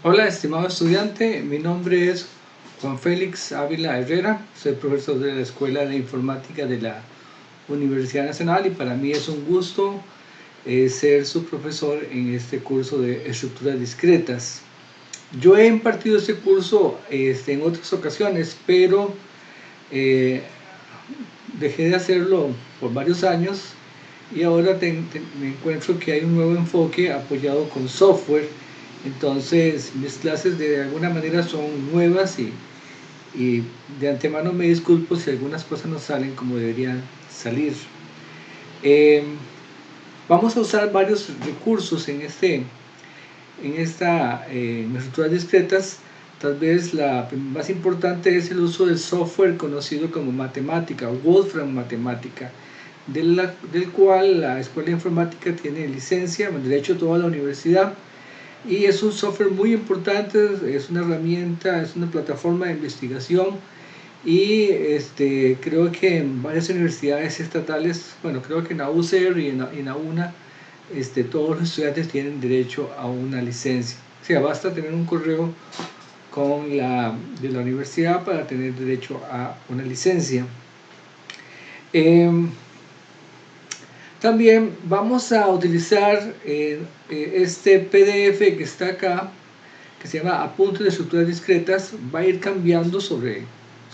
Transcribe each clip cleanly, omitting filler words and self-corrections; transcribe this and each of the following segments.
Hola, estimado estudiante, mi nombre es Juan Félix Ávila Herrera, soy profesor de la Escuela de Informática de la Universidad Nacional y para mí es un gusto ser su profesor en este curso de estructuras discretas. Yo he impartido este curso en otras ocasiones, pero eh, dejé de hacerlo por varios años y ahora me encuentro que hay un nuevo enfoque apoyado con software. Entonces mis clases de alguna manera son nuevas y de antemano me disculpo si algunas cosas no salen como deberían salir. Eh, Vamos a usar varios recursos en estructuras discretas. Tal vez la más importante es el uso del software conocido como matemática o Wolfram Matemática, del cual la Escuela de Informática tiene licencia, de hecho toda la universidad, y es un software muy importante, es una herramienta, es una plataforma de investigación y creo que en varias universidades estatales, bueno, creo que en la UCR y en la UNA, todos los estudiantes tienen derecho a una licencia. O sea, basta tener un correo de la universidad para tener derecho a una licencia. Eh, También vamos a utilizar este PDF que está acá, que se llama Apuntes de estructuras discretas. Va a ir cambiando sobre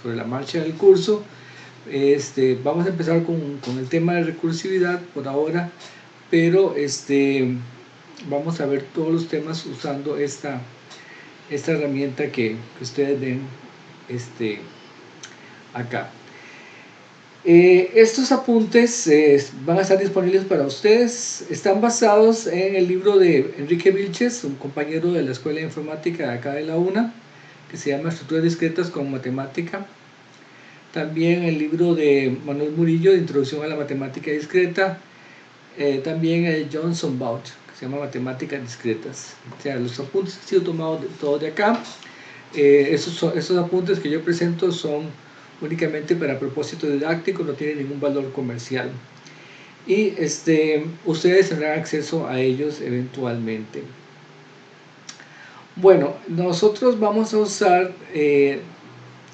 la marcha del curso. Vamos a empezar con el tema de recursividad por ahora, pero vamos a ver todos los temas usando esta herramienta que ustedes ven acá. Estos apuntes van a estar disponibles para ustedes. Están basados en el libro de Enrique Vilches, un compañero de la Escuela de Informática de acá de la UNA, que se llama Estructuras Discretas con Matemática. También el libro de Manuel Murillo, de Introducción a la Matemática Discreta. También el Johnson Bout, que se llama Matemáticas Discretas. O sea, los apuntes han sido tomados todos de acá. Esos apuntes que yo presento son únicamente para propósito didáctico, no tienen ningún valor comercial. Y ustedes tendrán acceso a ellos eventualmente. Bueno, nosotros vamos a usar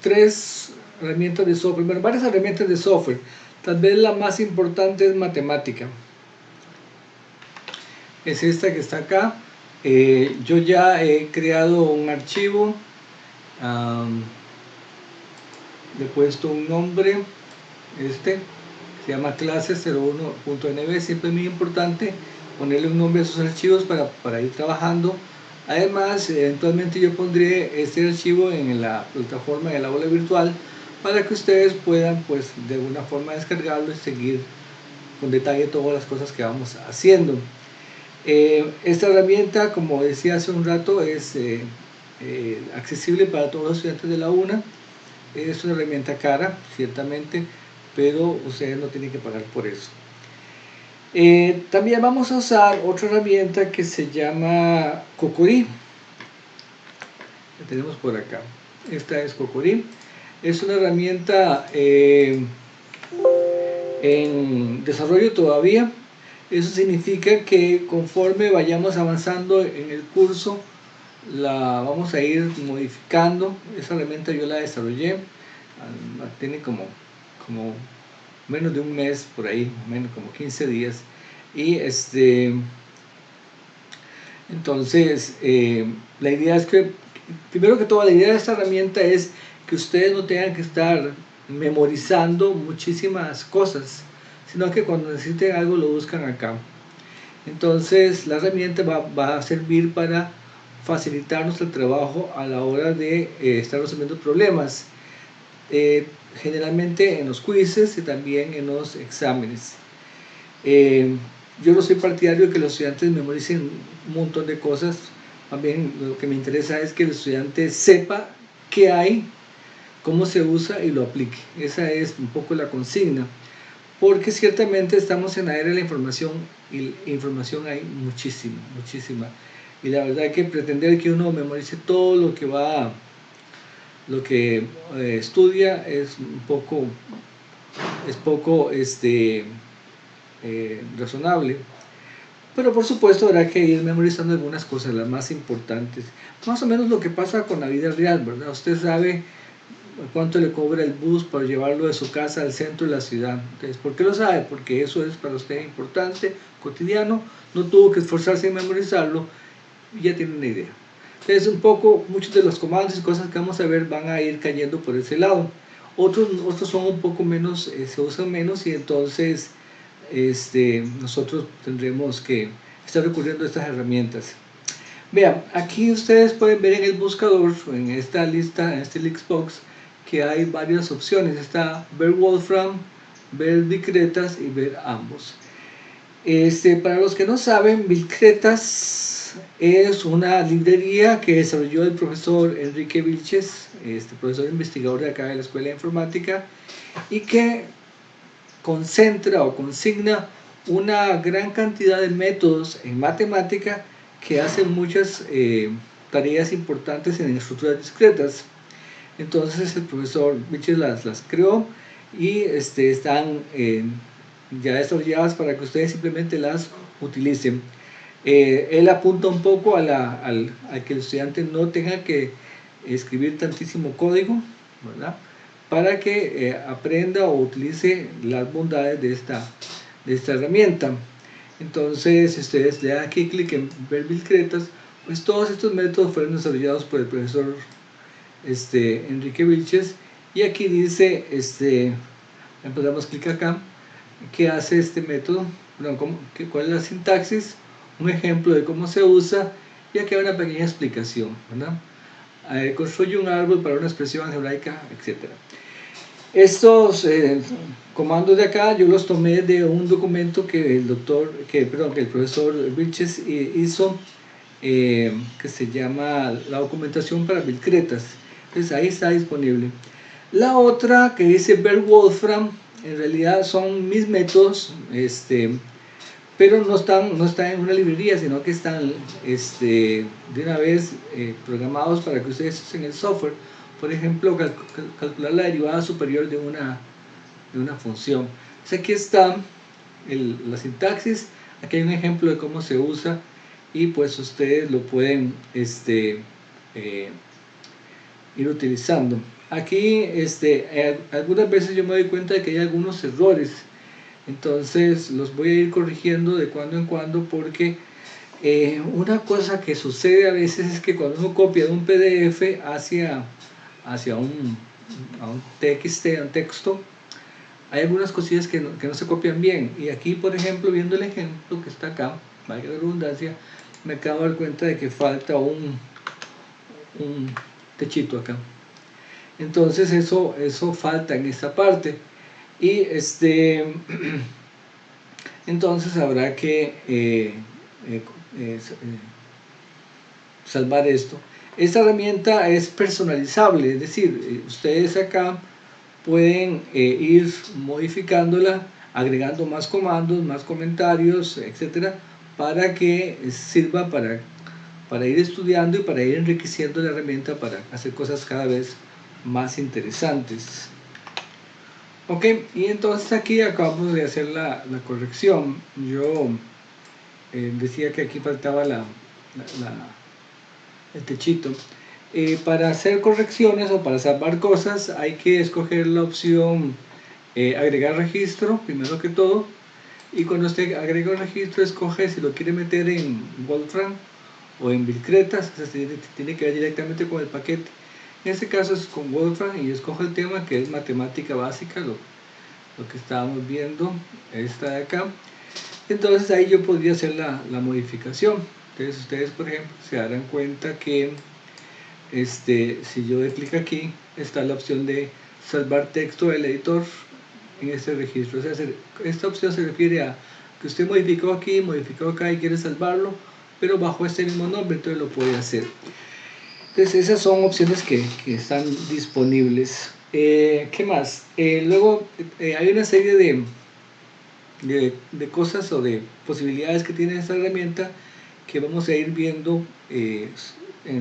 tres herramientas de software, bueno, varias herramientas de software. Tal vez la más importante es matemática. Es esta que está acá. Yo ya he creado un archivo. Le he puesto un nombre, se llama clase01.nb. Siempre es muy importante ponerle un nombre a sus archivos para ir trabajando. Además, eventualmente yo pondré este archivo en la plataforma del aula virtual para que ustedes puedan, pues, de alguna forma descargarlo y seguir con detalle todas las cosas que vamos haciendo. Esta herramienta, como decía hace un rato, es accesible para todos los estudiantes de la UNA. Es una herramienta cara, ciertamente, pero ustedes no tienen que pagar por eso. También vamos a usar otra herramienta que se llama Cocori. La tenemos por acá. Esta es Cocori. Es una herramienta en desarrollo todavía. Eso significa que conforme vayamos avanzando en el curso, la vamos a ir modificando. Esa herramienta yo la desarrollé, tiene como menos de un mes por ahí, menos como 15 días. Y entonces la idea es que, primero que todo, la idea de esta herramienta es que ustedes no tengan que estar memorizando muchísimas cosas, sino que cuando necesiten algo lo buscan acá. Entonces la herramienta va a servir para facilitarnos el trabajo a la hora de estar resolviendo problemas, generalmente en los quizzes y también en los exámenes. Yo no soy partidario de que los estudiantes memoricen un montón de cosas. También lo que me interesa es que el estudiante sepa qué hay, cómo se usa y lo aplique. Esa es un poco la consigna, porque ciertamente estamos en la era de la información y información hay muchísima, y la verdad que pretender que uno memorice todo lo que estudia es poco razonable. pero por supuesto habrá que ir memorizando algunas cosas, las más importantes, más o menos lo que pasa con la vida real, ¿verdad? Usted sabe cuánto le cobra el bus para llevarlo de su casa al centro de la ciudad. Entonces, ¿por qué lo sabe? Porque eso es para usted importante, cotidiano, no tuvo que esforzarse en memorizarlo y ya tiene una idea. Entonces, un poco, muchos de los comandos y cosas que vamos a ver van a ir cayendo por ese lado. Otros son un poco menos, se usan menos y entonces nosotros tendremos que estar recurriendo a estas herramientas. Vean, aquí ustedes pueden ver en el buscador, en esta lista, en este Lixbox, que hay varias opciones. Está ver Wolfram, ver Bicretas y ver ambos. Para los que no saben, Bicretas es una librería que desarrolló el profesor Enrique Vilches, profesor investigador de acá de la Escuela de Informática, y que concentra o consigna una gran cantidad de métodos en matemática que hacen muchas tareas importantes en estructuras discretas. Entonces el profesor Vilches las creó y están ya desarrolladas para que ustedes simplemente las utilicen. Él apunta un poco a que el estudiante no tenga que escribir tantísimo código, ¿verdad?, para que aprenda o utilice las bondades de esta herramienta. Entonces, si ustedes le dan aquí clic en ver Bicretas, pues todos estos métodos fueron desarrollados por el profesor Enrique Vilches, y aquí dice, damos clic acá, qué hace este método, cuál es la sintaxis, un ejemplo de cómo se usa, y aquí hay una pequeña explicación, ¿verdad? Construye un árbol para una expresión algebraica, etc. Estos comandos de acá yo los tomé de un documento que el profesor Vilches hizo, que se llama la documentación para Bicretas. Entonces ahí está disponible. La otra que dice ver Wolfram, en realidad son mis métodos, pero no están en una librería, sino que están de una vez programados para que ustedes usen el software. Por ejemplo, calcular la derivada superior de una función. Entonces aquí está la sintaxis, aquí hay un ejemplo de cómo se usa, y pues ustedes lo pueden ir utilizando. Aquí algunas veces yo me doy cuenta de que hay algunos errores, entonces los voy a ir corrigiendo de cuando en cuando, porque una cosa que sucede a veces es que cuando uno copia de un PDF hacia un TXT, un texto, hay algunas cosillas que no se copian bien, y aquí por ejemplo, viendo el ejemplo que está acá, valga la redundancia, me acabo de dar cuenta de que falta un techito acá. Entonces eso falta en esta parte, y entonces habrá que salvar esto. Esta herramienta es personalizable, es decir, ustedes acá pueden ir modificándola, agregando más comandos, más comentarios, etcétera, para que sirva para ir estudiando y para ir enriqueciendo la herramienta para hacer cosas cada vez más interesantes. Ok, y entonces aquí acabamos de hacer la corrección. Yo decía que aquí faltaba el techito. Para hacer correcciones o para salvar cosas hay que escoger la opción agregar registro, primero que todo, y cuando usted agrega un registro escoge si lo quiere meter en Wolfram o en Bicretas, o sea, tiene que ver directamente con el paquete. En este caso es con Wolfram, y escojo el tema que es matemática básica, lo que estábamos viendo, esta de acá. Entonces ahí yo podría hacer la modificación. Entonces ustedes, por ejemplo, se darán cuenta que si yo doy clic aquí, está la opción de salvar texto del editor en este registro. O sea, esta opción se refiere a que usted modificó aquí, modificó acá y quiere salvarlo, pero bajo este mismo nombre, entonces lo puede hacer. Entonces esas son opciones que están disponibles. ¿Qué más? Luego hay una serie de cosas o de posibilidades que tiene esta herramienta que vamos a ir viendo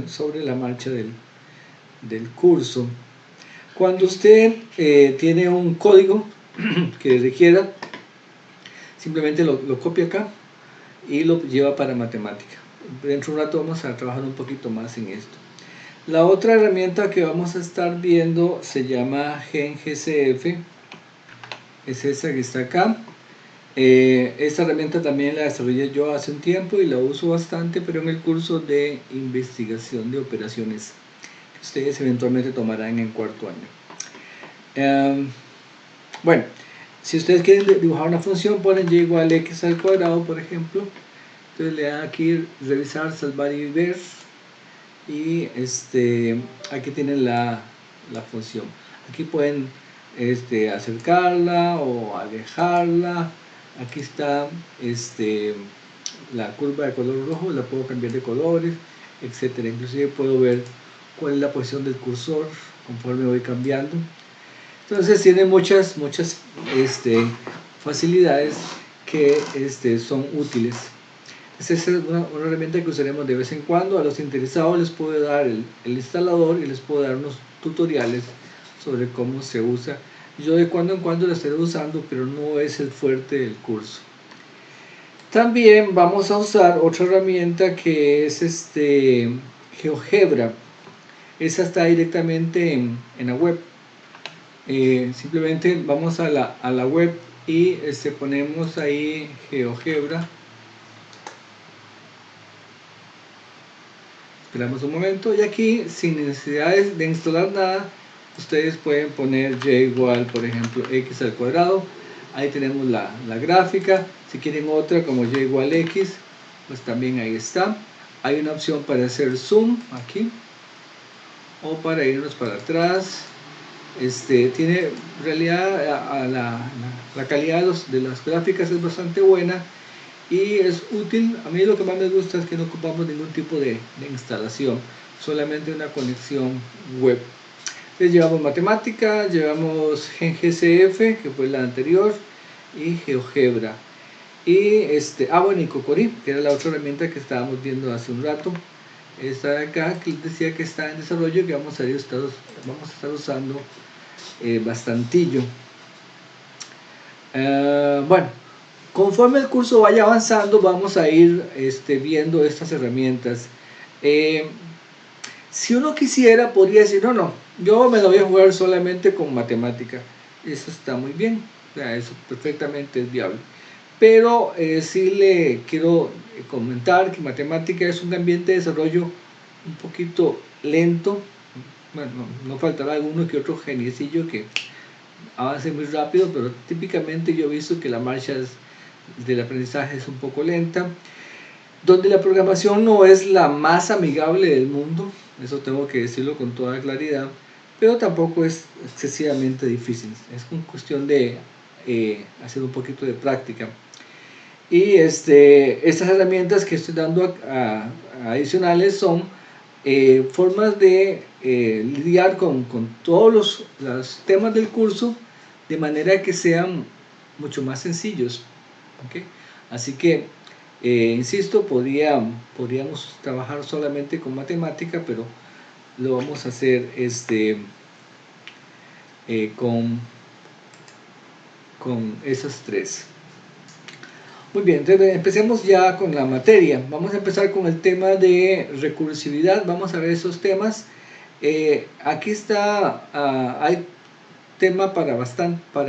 sobre la marcha del curso. Cuando usted tiene un código que requiera, simplemente lo copia acá y lo lleva para matemática. Dentro de un rato vamos a trabajar un poquito más en esto. La otra herramienta que vamos a estar viendo se llama GenGCF, es esa que está acá. Esta herramienta también la desarrollé yo hace un tiempo y la uso bastante, pero en el curso de investigación de operaciones que ustedes eventualmente tomarán en cuarto año. Bueno, si ustedes quieren dibujar una función, ponen y igual a x al cuadrado, por ejemplo. Entonces le dan aquí revisar, salvar y ver, y aquí tienen la función. Aquí pueden acercarla o alejarla. Aquí está la curva de color rojo, la puedo cambiar de colores, etcétera. Inclusive puedo ver cuál es la posición del cursor conforme voy cambiando. Entonces tiene muchas facilidades que son útiles. Esta es una herramienta que usaremos de vez en cuando. A los interesados les puedo dar el instalador y les puedo dar unos tutoriales sobre cómo se usa. Yo de cuando en cuando la estaré usando, pero no es el fuerte del curso. También vamos a usar otra herramienta que es GeoGebra. Esa está directamente en la web. Simplemente vamos a la web y ponemos ahí GeoGebra. Esperamos un momento y aquí, sin necesidad de instalar nada, ustedes pueden poner y igual, por ejemplo, x al cuadrado. Ahí tenemos la gráfica. Si quieren otra como y igual x, pues también ahí está. Hay una opción para hacer zoom aquí o para irnos para atrás. Tiene en realidad la calidad de las gráficas es bastante buena y es útil. A mí lo que más me gusta es que no ocupamos ningún tipo de instalación, solamente una conexión web. Entonces llevamos matemática, llevamos GenGCF, que fue la anterior, y GeoGebra. Y bueno, y Cocori, que era la otra herramienta que estábamos viendo hace un rato. Esta de acá, que les decía que está en desarrollo y que vamos a estar usando bastantillo. Bueno, conforme el curso vaya avanzando, vamos a ir viendo estas herramientas. Si uno quisiera, podría decir, no, yo me lo voy a jugar solamente con matemática. Eso está muy bien, o sea, eso perfectamente es viable. Pero sí le quiero comentar que matemática es un ambiente de desarrollo un poquito lento. Bueno, no faltará alguno que otro geniecillo que avance muy rápido, pero típicamente yo he visto que la marcha del aprendizaje es un poco lenta, donde la programación no es la más amigable del mundo, eso tengo que decirlo con toda claridad, pero tampoco es excesivamente difícil, es una cuestión de hacer un poquito de práctica. Y estas herramientas que estoy dando adicionales son formas de lidiar con todos los temas del curso de manera que sean mucho más sencillos. ¿Okay? Así que, insisto, podríamos trabajar solamente con matemática, pero lo vamos a hacer con esas tres. Muy bien, entonces empecemos ya con la materia. Vamos a empezar con el tema de recursividad. Vamos a ver esos temas. Aquí está, hay tema para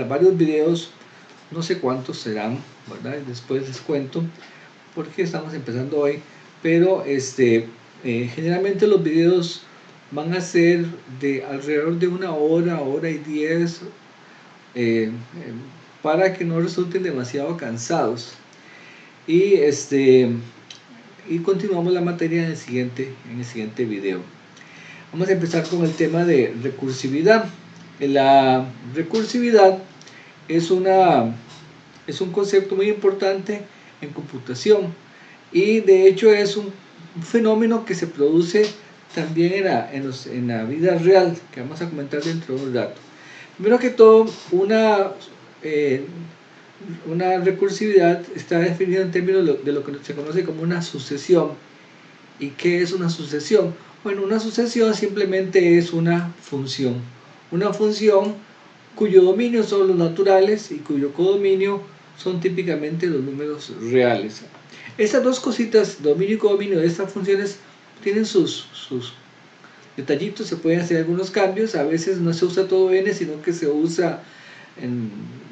varios videos, no sé cuántos serán, ¿verdad? Después les cuento porque estamos empezando hoy, pero generalmente los videos van a ser de alrededor de una hora, hora y 10, para que no resulten demasiado cansados. Y continuamos la materia en el siguiente video. Vamos a empezar con el tema de recursividad. La recursividad es un concepto muy importante en computación y de hecho es un fenómeno que se produce también en la vida real, que vamos a comentar dentro de un rato. Primero que todo, una recursividad está definida en términos de lo que se conoce como una sucesión. ¿Y qué es una sucesión? Bueno, una sucesión simplemente es una función cuyo dominio son los naturales y cuyo codominio son típicamente los números reales. Estas dos cositas, dominio y codominio de estas funciones, tienen sus detallitos, se pueden hacer algunos cambios. A veces no se usa todo n, sino que se usa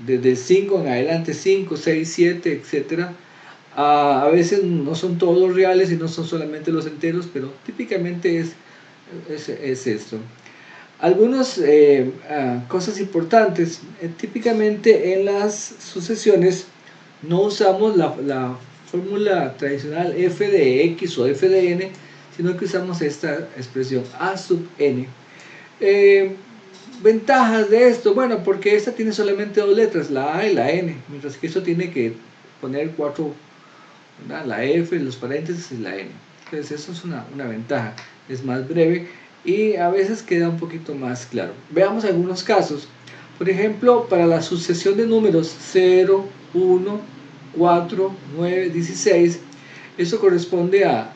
desde 5 en adelante, 5, 6, 7, etc. A veces no son todos reales y no son solamente los enteros, pero típicamente es esto. Algunas cosas importantes, típicamente en las sucesiones no usamos la fórmula tradicional f de x o f de n, sino que usamos esta expresión a sub n. Ventajas de esto, bueno, porque esta tiene solamente dos letras, la a y la n, mientras que esto tiene que poner cuatro, ¿verdad? La f, los paréntesis y la n. Entonces eso es una ventaja, es más breve y a veces queda un poquito más claro. Veamos algunos casos. Por ejemplo, para la sucesión de números 0, 1, 4, 9, 16, eso corresponde a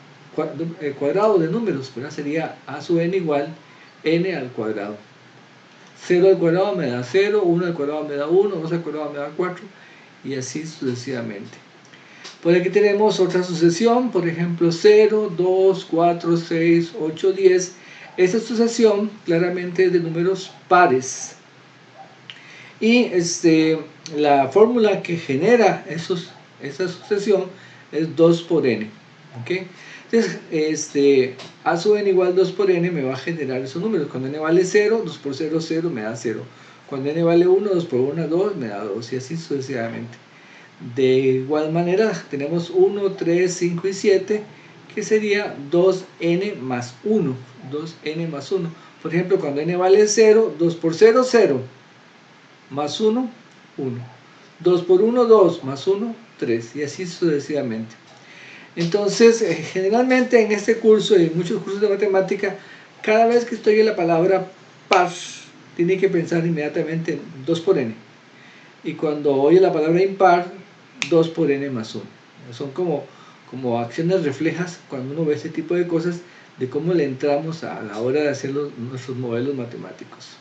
cuadrado de números, ¿verdad? Sería a sub n igual n al cuadrado. 0 al cuadrado me da 0, 1 al cuadrado me da 1, 2 al cuadrado me da 4 y así sucesivamente. Por aquí tenemos otra sucesión, por ejemplo 0, 2, 4, 6, 8, 10. Esta sucesión claramente es de números pares. Y la fórmula que genera esa sucesión es 2 por n. ¿Okay? Entonces, a sub n igual 2 por n me va a generar esos números. Cuando n vale 0, 2 por 0, 0 me da 0. Cuando n vale 1, 2 por 1, 2 me da 2 y así sucesivamente. De igual manera tenemos 1, 3, 5 y 7 que sería 2n más 1. 2n más 1. Por ejemplo, cuando n vale 0, 2 por 0, 0. Más 1, 1. 2 por 1, 2. Más 1, 3. Y así sucesivamente. Entonces, generalmente en este curso y en muchos cursos de matemática, cada vez que estoy en la palabra par, tiene que pensar inmediatamente en 2 por n. Y cuando oye la palabra impar, 2 por n más 1. Son como acciones reflejas cuando uno ve este tipo de cosas, de cómo le entramos a la hora de hacer nuestros modelos matemáticos.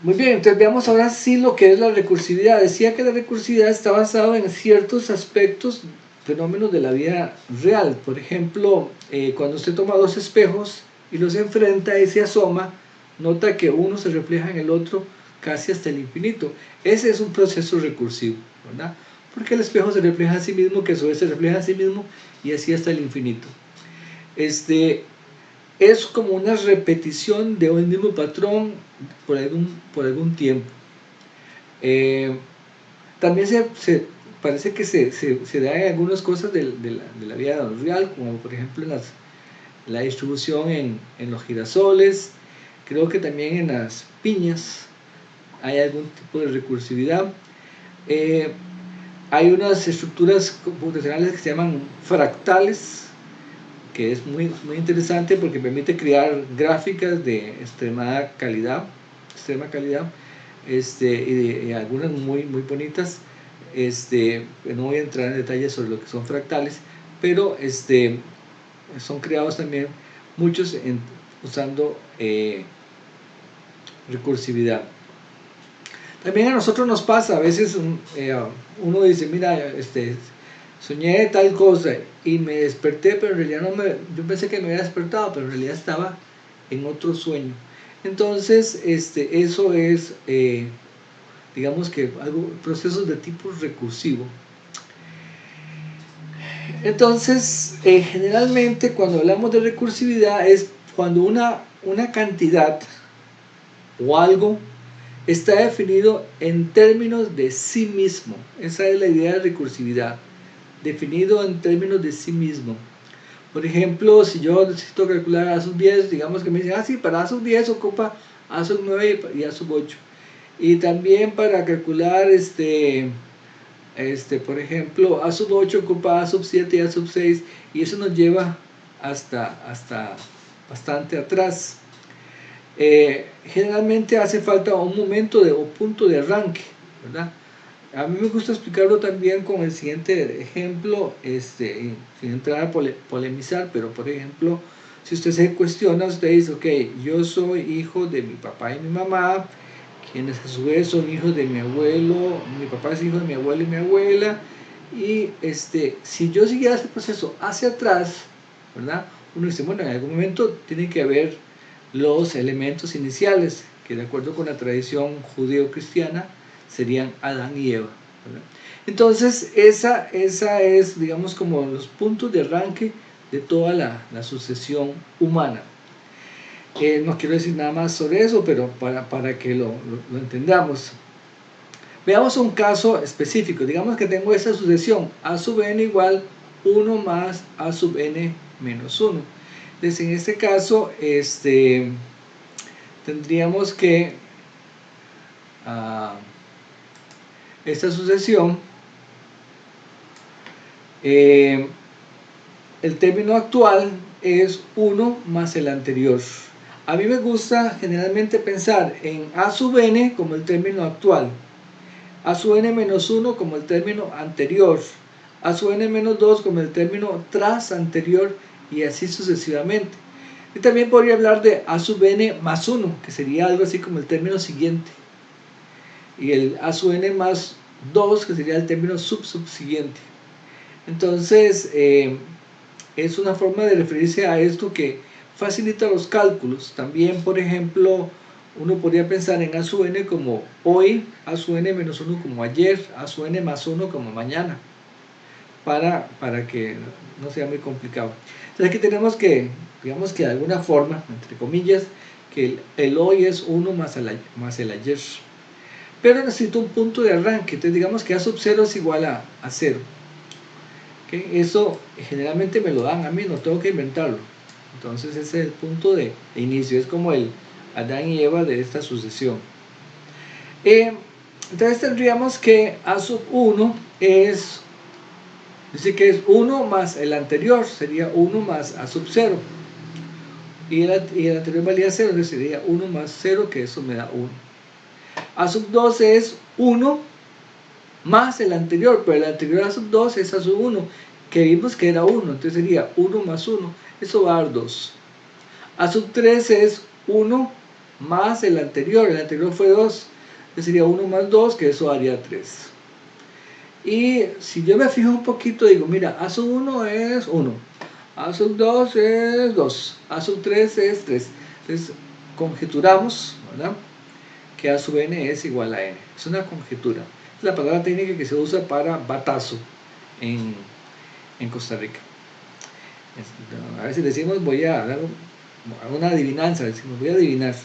Muy bien, entonces veamos ahora sí lo que es la recursividad. Decía que la recursividad está basada en ciertos aspectos, fenómenos de la vida real. Por ejemplo, cuando usted toma dos espejos y los enfrenta y se asoma, nota que uno se refleja en el otro casi hasta el infinito. Ese es un proceso recursivo, ¿verdad? Porque el espejo se refleja a sí mismo, que a su vez se refleja a sí mismo y así hasta el infinito. Es como una repetición de un mismo patrón por algún tiempo. También parece que se da en algunas cosas de la vida real, como por ejemplo en la distribución en los girasoles. Creo que también en las piñas hay algún tipo de recursividad. Hay unas estructuras computacionales que se llaman fractales, que es muy interesante porque permite crear gráficas de extrema calidad, y algunas muy bonitas. No voy a entrar en detalles sobre lo que son fractales, pero son creados también muchos usando recursividad. También a nosotros nos pasa, a veces uno dice, mira, soñé tal cosa y me desperté, pero en realidad yo pensé que me había despertado, pero en realidad estaba en otro sueño. Entonces, eso es, digamos que procesos de tipo recursivo. Entonces, generalmente cuando hablamos de recursividad es cuando una cantidad o algo está definido en términos de sí mismo. Esa es la idea de recursividad, definido en términos de sí mismo. Por ejemplo, si yo necesito calcular a sub 10, digamos que me dicen, sí, para a sub 10 ocupa a sub 9 y a sub 8. Y también para calcular, por ejemplo, a sub 8 ocupa a sub 7 y a sub 6, y eso nos lleva hasta bastante atrás. Generalmente hace falta un momento o punto de arranque, ¿verdad? A mí me gusta explicarlo también con el siguiente ejemplo, sin entrar a polemizar, pero por ejemplo, si usted se cuestiona, usted dice, ok, yo soy hijo de mi papá y mi mamá, quienes a su vez son hijos de mi abuelo, mi papá es hijo de mi abuelo y mi abuela, Y si yo siguiera ese proceso hacia atrás, ¿verdad? Uno dice, bueno, en algún momento tiene que haber los elementos iniciales, que de acuerdo con la tradición judeo-cristiana serían Adán y Eva, ¿verdad? Entonces, esa es, digamos, como los puntos de arranque de toda la sucesión humana. No quiero decir nada más sobre eso, pero para que lo entendamos. Veamos un caso específico. Digamos que tengo esta sucesión a sub n igual 1 más a sub n menos 1. Entonces, en este caso, tendríamos que esta sucesión, el término actual es 1 más el anterior. A mí me gusta generalmente pensar en a sub n como el término actual, a sub n menos 1 como el término anterior, a sub n menos 2 como el término tras anterior, y así sucesivamente. Y también podría hablar de a sub n más 1, que sería algo así como el término siguiente, y el a sub n más 2, que sería el término subsiguiente. Entonces, es una forma de referirse a esto que facilita los cálculos. También, por ejemplo, uno podría pensar en a sub n como hoy, a sub n menos 1 como ayer, a sub n más 1 como mañana, para que no sea muy complicado. Entonces aquí tenemos que, digamos que de alguna forma, entre comillas, que el hoy es 1 más el ayer. Pero necesito un punto de arranque, entonces digamos que a sub 0 es igual a 0. ¿Okay? Eso generalmente me lo dan a mí, no tengo que inventarlo. Entonces ese es el punto de inicio, es como el Adán y Eva de esta sucesión. Entonces tendríamos que a sub 1 dice que es 1 más el anterior, sería 1 más a sub 0. Y el anterior valía 0, entonces sería 1 más 0, que eso me da 1. A sub 2 es 1 más el anterior, pero el anterior a sub 2 es a sub 1, que vimos que era 1, entonces sería 1 más 1, eso va a dar 2. A sub 3 es 1 más el anterior fue 2, entonces sería 1 más 2, que eso daría 3. Y si yo me fijo un poquito, digo, mira, a sub 1 es 1, a sub 2 es 2, a sub 3 es 3. Entonces conjeturamos, ¿verdad?, que a sub n es igual a n. Es una conjetura. Es la palabra técnica que se usa para batazo en Costa Rica. A veces decimos, voy a dar una adivinanza, decimos, voy a adivinar.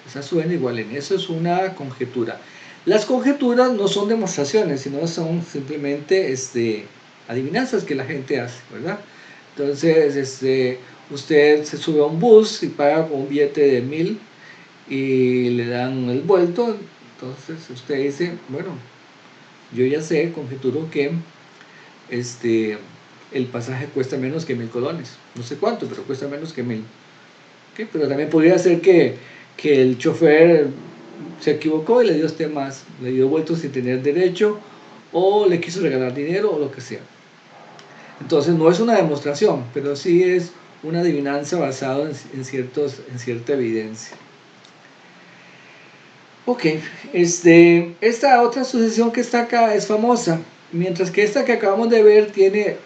Es a sub n igual a n. Eso es una conjetura. Las conjeturas no son demostraciones, sino son simplemente adivinanzas que la gente hace, ¿verdad? Entonces, usted se sube a un bus y paga con un billete de 1000 y le dan el vuelto. Entonces usted dice, bueno, yo ya sé, conjeturo que el pasaje cuesta menos que 1000 colones, no sé cuánto, pero cuesta menos que 1000. ¿Okay? Pero también podría ser que el chofer se equivocó y le dio usted más, le dio vueltos sin tener derecho, o le quiso regalar dinero, o lo que sea. Entonces no es una demostración, pero sí es una adivinanza basada en cierta evidencia. Ok, esta otra sucesión que está acá es famosa, mientras que esta que acabamos de ver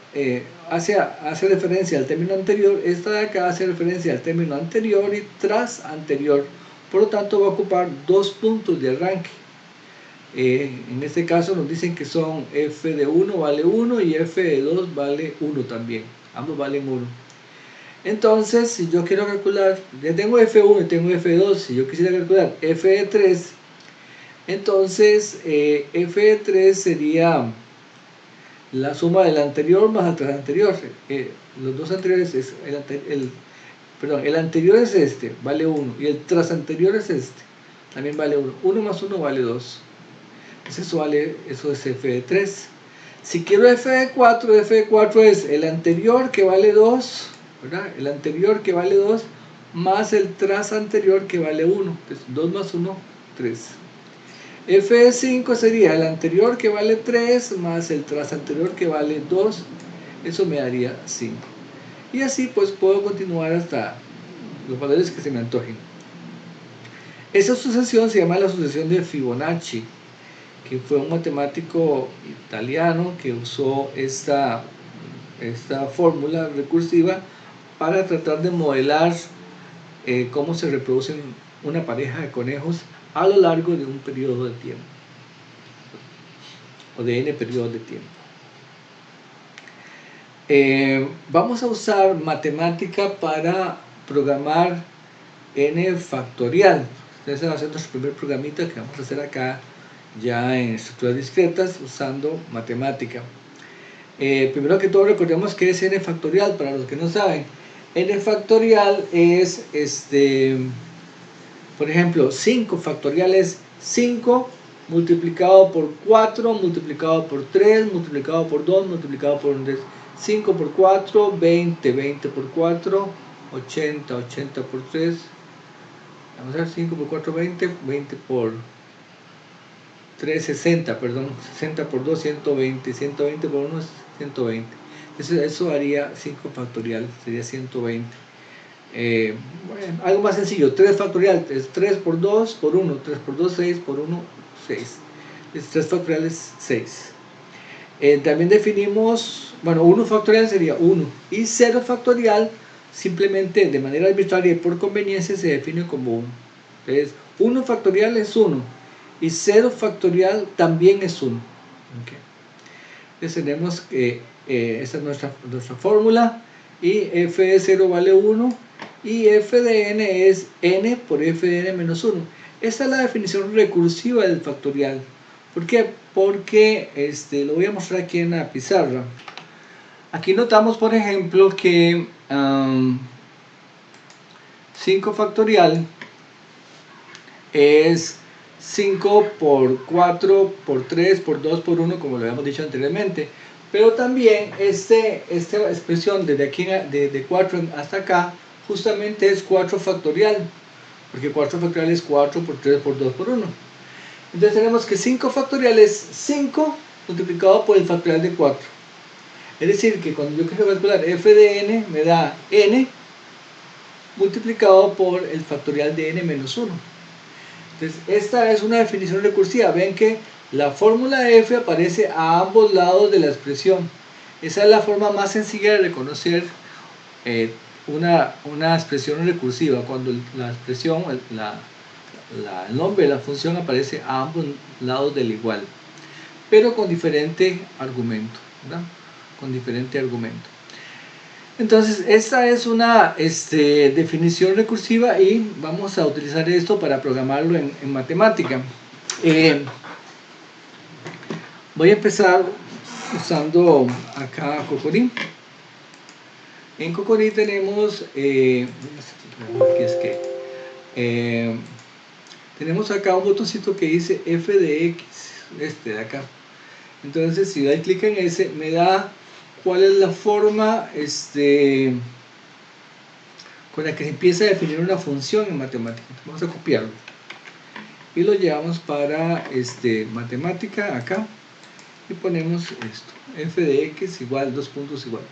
hace referencia al término anterior. Esta de acá hace referencia al término anterior y tras anterior, por lo tanto va a ocupar dos puntos de arranque. En este caso nos dicen que son f de 1 vale 1 y f de 2 vale 1 también, ambos valen 1. Entonces, si yo quiero calcular, ya tengo f1 y tengo f2, si yo quisiera calcular f de 3, entonces f de 3 sería la suma del anterior más el tras anterior. Los dos anteriores es el anterior es vale 1, y el tras anterior es también vale 1. 1 más 1 vale 2. Entonces eso es f de 3. Si quiero f de 4, f de 4 es el anterior, que vale 2, ¿verdad? El anterior, que vale 2, más el tras anterior, que vale 1. Entonces 2 más 1, 3. F de 5 sería el anterior, que vale 3, más el tras anterior, que vale 2. Eso me daría 5. Y así pues puedo continuar hasta los valores que se me antojen. Esa sucesión se llama la sucesión de Fibonacci. que fue un matemático italiano que usó esta fórmula recursiva para tratar de modelar cómo se reproducen una pareja de conejos a lo largo de un periodo de tiempo, o de n periodos de tiempo. Vamos a usar matemática para programar n factorial. Este va a ser nuestro primer programita que vamos a hacer acá ya en estructuras discretas usando matemática. Primero que todo, recordemos que es n factorial. Para los que no saben, n factorial es por ejemplo, 5 factorial es 5 multiplicado por 4 multiplicado por 3 multiplicado por 2 multiplicado por 1. 5 por 4, 20, 20 por 4, 80, 80 por 3, vamos a ver, 5 por 4, 20, 20 por 3, 60, perdón, 60 por 2, 120, 120 por 1 es 120. Entonces eso haría 5 factorial, sería 120. Bueno, algo más sencillo, 3 factorial es 3 por 2 por 1, 3 por 2, 6 por 1, 6. 3 factorial es 6. También definimos, bueno, 1 factorial sería 1 y 0 factorial simplemente de manera arbitraria y por conveniencia se define como 1. Entonces 1 factorial es 1 y 0 factorial también es 1. Okay. Entonces tenemos que esta es nuestra fórmula y f de 0 vale 1 y f de n es n por f de n menos 1. Esta es la definición recursiva del factorial. ¿Por qué? Porque lo voy a mostrar aquí en la pizarra. Aquí notamos, por ejemplo, que 5 factorial es 5 por 4 por 3 por 2 por 1, como lo habíamos dicho anteriormente. Pero también esta expresión desde aquí de 4 hasta acá justamente es 4 factorial, porque 4 factorial es 4 por 3 por 2 por 1. Entonces tenemos que 5 factorial es 5 multiplicado por el factorial de 4. Es decir, que cuando yo quiero calcular f de n me da n multiplicado por el factorial de n menos 1. Entonces esta es una definición recursiva. Ven que la fórmula de f aparece a ambos lados de la expresión. Esa es la forma más sencilla de reconocer una expresión recursiva, cuando la expresión, el nombre de la función aparece a ambos lados del igual, pero con diferente argumento, ¿verdad? Con diferente argumento. Entonces esta es una definición recursiva y vamos a utilizar esto para programarlo en matemática. Voy a empezar usando acá Cocorí. En Cocorí tenemos tenemos acá un botoncito que dice f de x, de acá. Entonces si doy clic en ese me da cuál es la forma con la que se empieza a definir una función en matemática. Vamos a copiarlo y lo llevamos para matemática acá y ponemos esto, f de x igual, 2 puntos igual.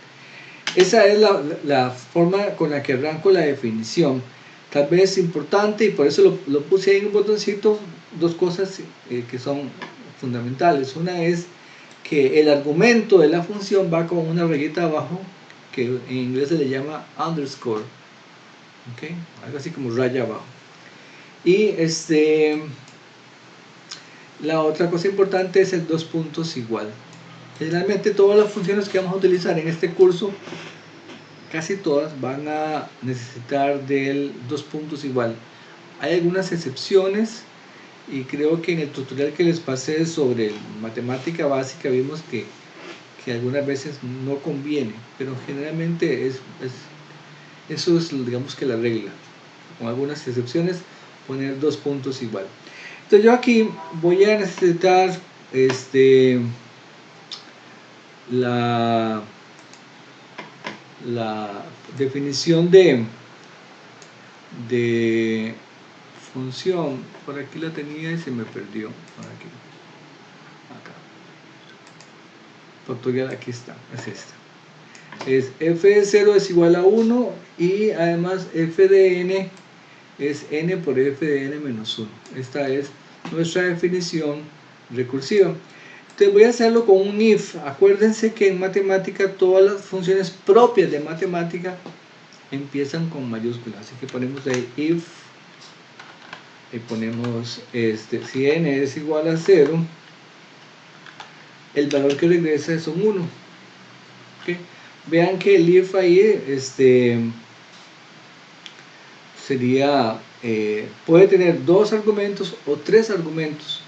Esa es la forma con la que arranco la definición. Tal vez importante, y por eso lo puse ahí en un botoncito, dos cosas que son fundamentales. Una es que el argumento de la función va con una rayita abajo, que en inglés se le llama underscore, ¿okay? Algo así como raya abajo. Y la otra cosa importante es el 2 puntos igual. Generalmente todas las funciones que vamos a utilizar en este curso, casi todas van a necesitar del 2 puntos igual. Hay algunas excepciones y creo que en el tutorial que les pasé sobre matemática básica vimos que algunas veces no conviene, pero generalmente eso es, digamos, que la regla. Con algunas excepciones, poner 2 puntos igual. Entonces yo aquí voy a necesitar la definición de función. Por aquí la tenía y se me perdió. Por aquí, acá, factorial, aquí está, es esta. Es f de 0 es igual a 1 y además f de n es n por f de n menos 1. Esta es nuestra definición recursiva. Entonces voy a hacerlo con un if. Acuérdense que en matemática todas las funciones propias de matemática empiezan con mayúsculas, así que ponemos ahí if y ponemos si n es igual a 0, el valor que regresa es un 1. ¿Okay? Vean que el if ahí sería, puede tener 2 argumentos o 3 argumentos,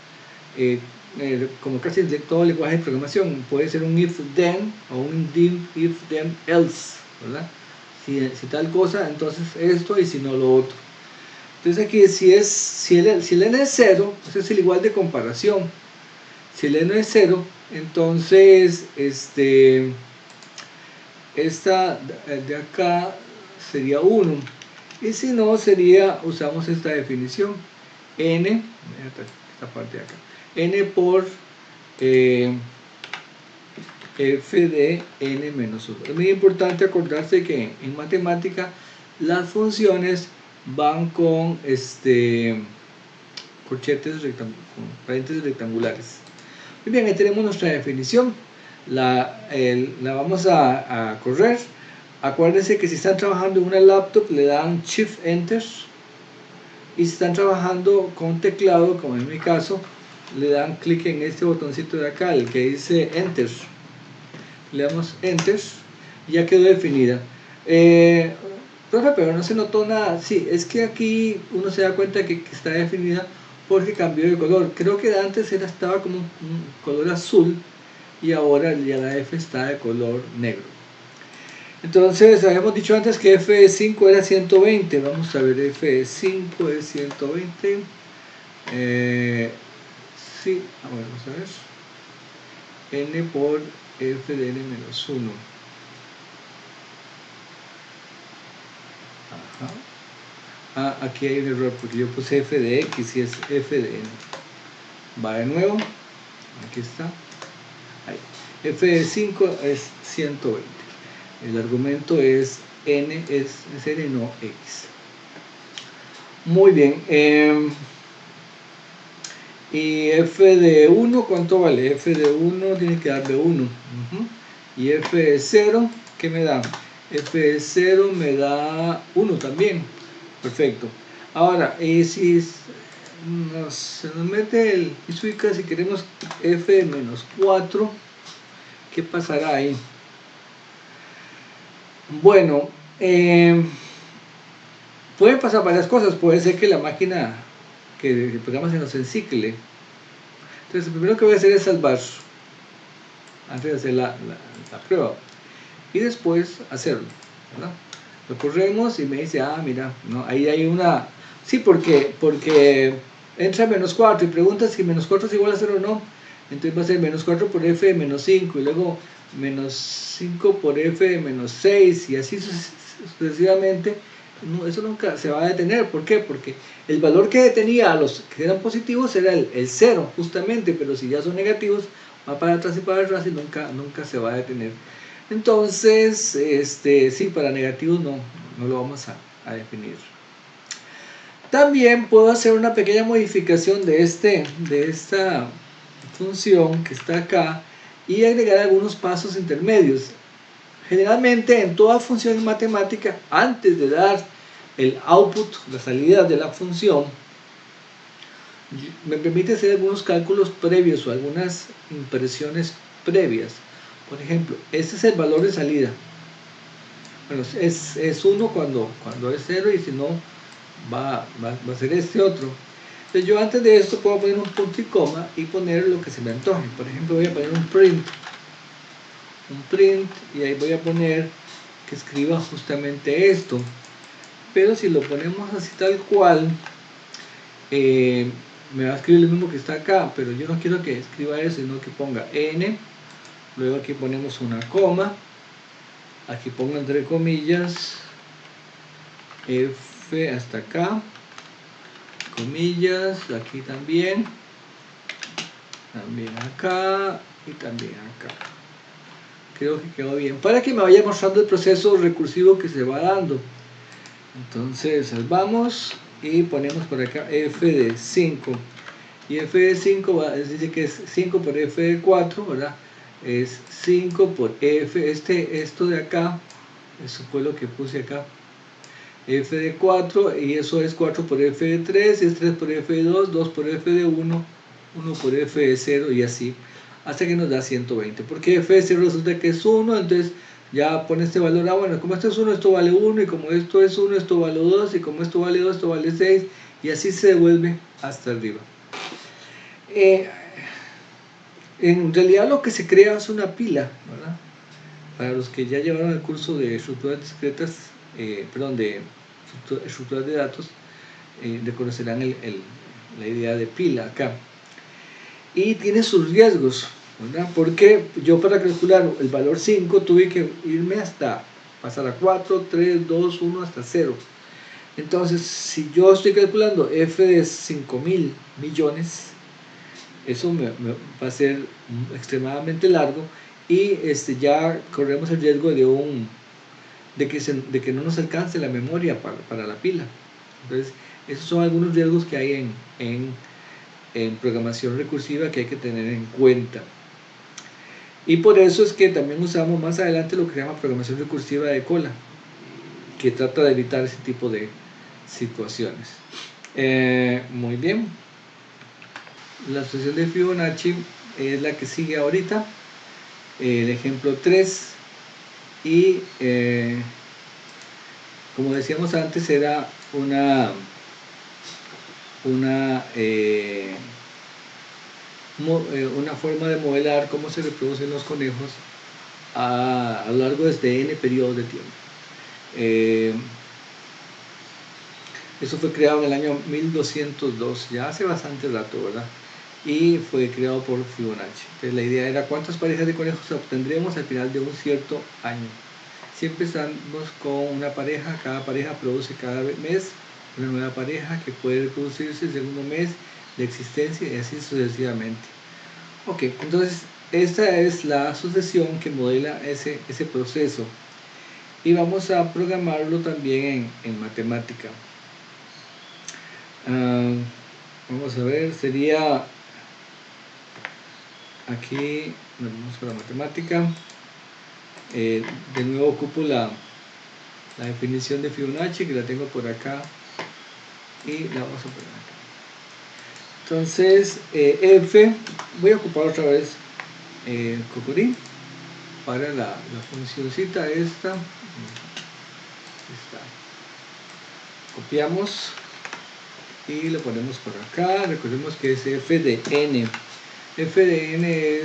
como casi en todo lenguaje de programación. Puede ser un if then o un if then else, ¿verdad? Si tal cosa, entonces esto, y si no, lo otro. Entonces aquí si el n es 0, ese es el igual de comparación. Si el n es 0, entonces esta de acá sería 1, y si no, usamos esta definición, n, esta parte de acá, n por f de n menos 1. Es muy importante acordarse que en matemática las funciones van con corchetes con paréntesis rectangulares. Muy bien, ahí tenemos nuestra definición. La vamos a correr. Acuérdense que si están trabajando en una laptop le dan Shift Enter, y si están trabajando con teclado, como en mi caso, le dan clic en este botoncito de acá, el que dice Enter. Le damos Enter y ya quedó definida. Profe, pero no se notó nada. Sí, es que aquí uno se da cuenta que está definida porque cambió de color. Creo que antes estaba como un color azul y ahora ya la F está de color negro. Entonces, habíamos dicho antes que f de 5 era 120. Vamos a ver, f de 5 es 120. Sí, vamos a ver. N por f de n menos 1. Ajá. Ah, aquí hay un error porque yo puse f de x y es f de n. Va de nuevo. Aquí está. Ahí. F de 5 es 120. El argumento es n, es n, no x. Muy bien. Y f de 1, ¿cuánto vale? F de 1 tiene que darle 1. Y f de 0, ¿qué me da? F de 0 me da 1 también. Perfecto. Ahora, si se nos mete el suica, si queremos f de menos 4, ¿qué pasará ahí? Bueno, pueden pasar varias cosas. Puede ser que la máquina, que el programa se nos encicle. Entonces, lo primero que voy a hacer es salvar antes de hacer la prueba, y después hacerlo, ¿verdad? Lo corremos y me dice, mira, ¿no? Ahí hay una... Sí, porque entra menos 4 y pregunta si menos 4 es igual a 0 o no. Entonces va a ser menos 4 por f de menos 5, y luego menos 5 por f de menos 6, y así sucesivamente. No, eso nunca se va a detener. ¿Por qué? Porque el valor que detenía a los que eran positivos era el 0, justamente, pero si ya son negativos, va para atrás y para atrás y nunca se va a detener. Entonces, sí, para negativos no lo vamos a definir. También puedo hacer una pequeña modificación de esta función que está acá y agregar algunos pasos intermedios. Generalmente en toda función matemática, antes de dar el output, la salida de la función, me permite hacer algunos cálculos previos o algunas impresiones previas. Por ejemplo, este es el valor de salida. Bueno, es 1 cuando es 0, y si no, va a ser este otro. Entonces yo antes de esto puedo poner un punto y coma y poner lo que se me antoje. Por ejemplo, voy a poner un print, y ahí voy a poner que escriba justamente esto. Pero si lo ponemos así tal cual, me va a escribir lo mismo que está acá, pero yo no quiero que escriba eso, sino que ponga n, luego aquí ponemos una coma, aquí pongo entre comillas f hasta acá, comillas, aquí también acá y también acá. Creo que quedó bien, para que me vaya mostrando el proceso recursivo que se va dando. Entonces salvamos y ponemos por acá f de 5. y f de 5 dice que es 5 por f de 4, ¿verdad? Es 5 por f, esto de acá, eso fue lo que puse acá, f de 4, y eso es 4 por f de 3, es 3 por f de 2, 2 por f de 1, 1 por f de 0, y así, hasta que nos da 120, porque f de 0 resulta que es 1, entonces ya pone este valor, bueno, como esto es 1, esto vale 1, y como esto es 1, esto vale 2, y como esto vale 2, esto vale 6, y así se devuelve hasta arriba. En realidad lo que se crea es una pila, ¿verdad? Para los que ya llevaron el curso de estructuras discretas, de estructuras de datos, reconocerán la idea de pila acá. Y tiene sus riesgos, ¿verdad? Porque yo para calcular el valor 5 tuve que irme hasta pasar a 4, 3, 2, 1 hasta 0. Entonces, si yo estoy calculando f de 5.000 millones, eso va a ser extremadamente largo, y ya corremos el riesgo de que no nos alcance la memoria para la pila. Entonces, esos son algunos riesgos que hay en programación recursiva que hay que tener en cuenta. Y por eso es que también usamos más adelante lo que se llama programación recursiva de cola, que trata de evitar ese tipo de situaciones. Muy bien. La asociación de Fibonacci es la que sigue ahorita, el ejemplo 3, y como decíamos antes, era una forma de modelar cómo se reproducen los conejos a lo largo de este n periodos de tiempo. Eso fue creado en el año 1202, ya hace bastante rato, ¿verdad? Y fue creado por Fibonacci. Entonces la idea era cuántas parejas de conejos obtendremos al final de un cierto año. Siempre estamos con una pareja, cada pareja produce cada mes una nueva pareja que puede reproducirse el segundo mes de existencia, y así sucesivamente. Ok, entonces esta es la sucesión que modela ese proceso, y vamos a programarlo también en matemática. Vamos a ver, sería aquí, nos vamos a la matemática. De nuevo ocupo la definición de Fibonacci, que la tengo por acá, y la vamos a poner acá. Entonces, f, voy a ocupar otra vez Cocorí para la funcióncita esta. Copiamos y lo ponemos por acá. Recordemos que es f de n. F de n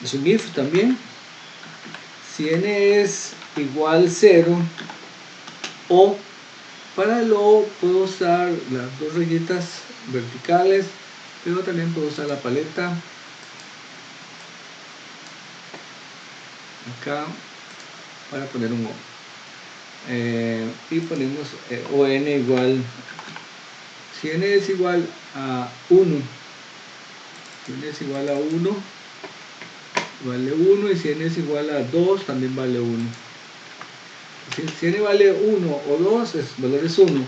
es un if también. Si n es igual 0, o para el o puedo usar las dos rayitas verticales, pero también puedo usar la paleta acá para poner un o. Y ponemos o n igual, si n es igual a 1, si n es igual a 1, vale 1, y si n es igual a 2, también vale 1. Si n vale 1 o 2, el valor es 1,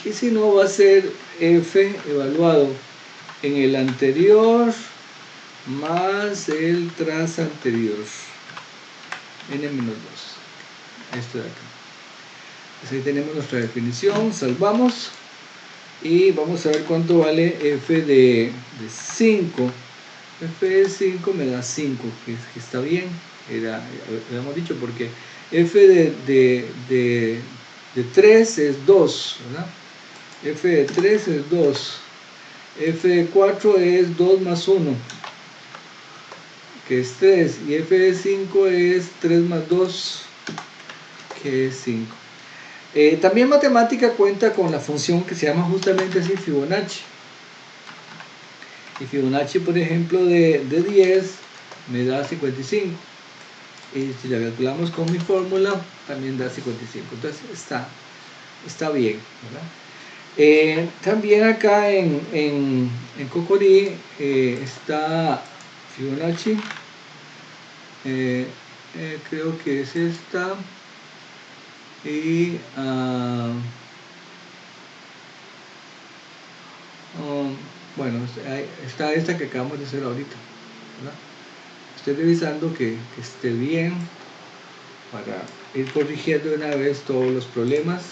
y si no, va a ser f evaluado en el anterior más el tras anterior, n-2, esto de acá. Pues ahí tenemos nuestra definición, salvamos y vamos a ver cuánto vale f de 5. f de 5 me da 5, que está bien, habíamos dicho, porque f de 3 es 2, ¿verdad? F de 3 es 2, f de 4 es 2 más 1, que es 3, y f de 5 es 3 más 2, que es 5. También matemática cuenta con la función que se llama justamente así, Fibonacci. Y Fibonacci, por ejemplo, de 10 me da 55. Y si la calculamos con mi fórmula, también da 55. Entonces está bien, ¿verdad? También acá en Cocorí está Fibonacci. Creo que es esta. Y Bueno, está esta que acabamos de hacer ahorita, ¿verdad? Estoy revisando que esté bien para ir corrigiendo de una vez todos los problemas.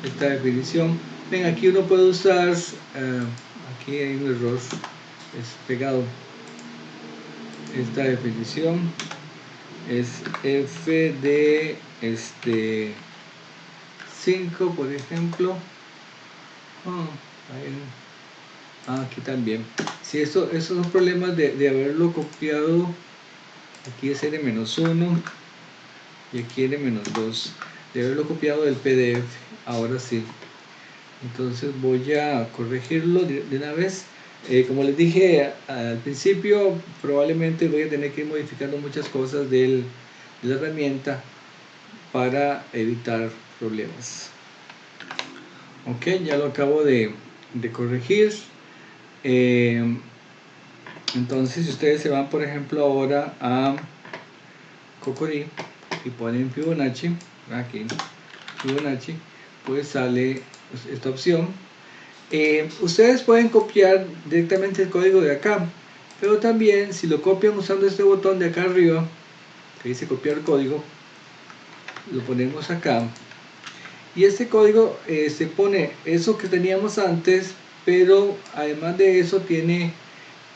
Esta definición, ven, aquí uno puede usar, aquí hay un error, es pegado. Esta definición es f de 5, por ejemplo. Aquí también. Si esos son problemas de haberlo copiado. Aquí es n-1 y aquí n-2, de haberlo copiado del PDF. Ahora sí, entonces voy a corregirlo de una vez. Como les dije al principio, probablemente voy a tener que ir modificando muchas cosas de la herramienta para evitar problemas. Ok, ya lo acabo de corregir. Entonces, si ustedes se van, por ejemplo, ahora a Cocori y ponen Fibonacci, aquí, Fibonacci, pues sale esta opción. Ustedes pueden copiar directamente el código de acá, pero también si lo copian usando este botón de acá arriba, que dice copiar código, lo ponemos acá. Y este código se pone eso que teníamos antes, pero además de eso tiene